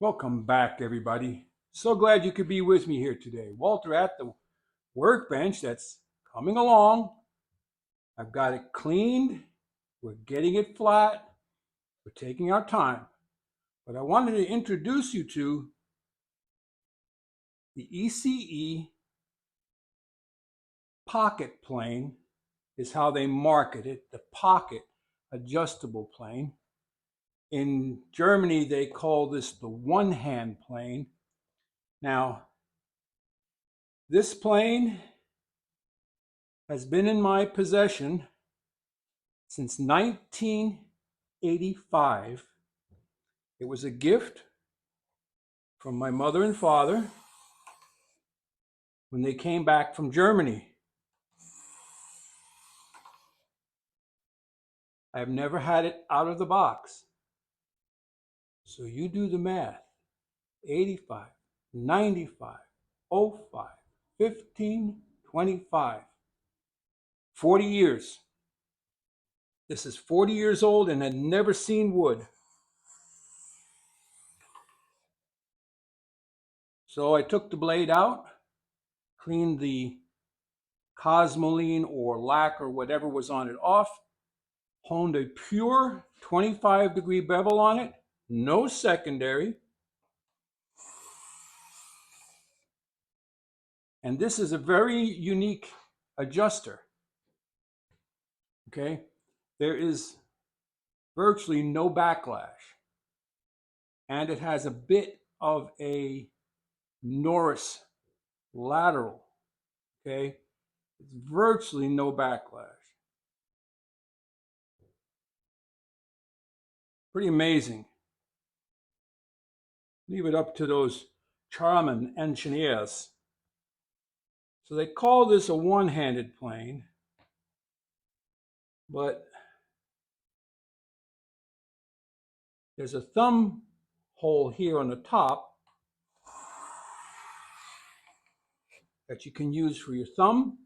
Welcome back, everybody. So glad you could be with me here today. Walter at the workbench that's coming along. I've got it cleaned. We're getting it flat. We're taking our time. But I wanted to introduce you to the E.C.E. pocket plane is how they market it, the pocket adjustable plane. In Germany, they call this the one-hand plane. Now, this plane has been in my possession since 1985. It was a gift from my mother and father when they came back from Germany. I've never had it out of the box. So you do the math. 85, 95, 05, 15, 25. 40 years. This is 40 years old and had never seen wood. So I took the blade out, cleaned the cosmoline or lac or whatever was on it off, honed a pure 25-degree bevel on it, no secondary. And this is a very unique adjuster. Okay, there is virtually no backlash, and it has a bit of a Norris lateral. Okay, it's virtually no backlash. Pretty amazing. Leave it up to those charming engineers. So they call this a one-handed plane, but there's a thumb hole here on the top that you can use for your thumb,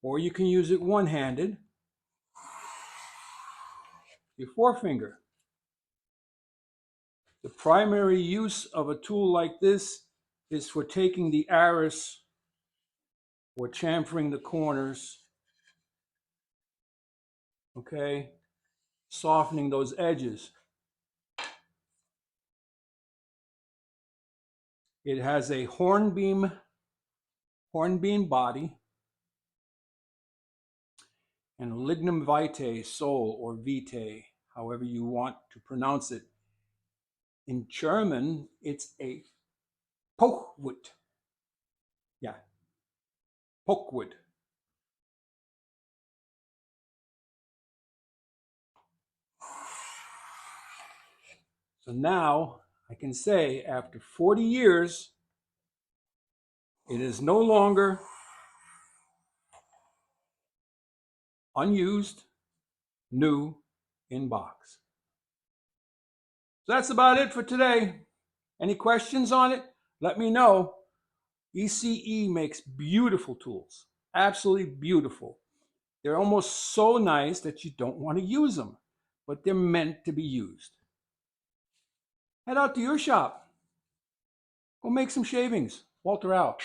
or you can use it one-handed, your forefinger. The primary use of a tool like this is for taking the arris or chamfering the corners, okay, softening those edges. It has a hornbeam body and lignum vitae sole or vitae, however you want to pronounce it. In German, it's a pokewood. Yeah, pokewood. So now I can say after 40 years, it is no longer unused, new, in box. So that's about it for today. Any questions on it? Let me know. E.C.E. makes beautiful tools, absolutely beautiful. They're almost so nice that you don't want to use them, but they're meant to be used. Head out to your shop. Go make some shavings. Walter out.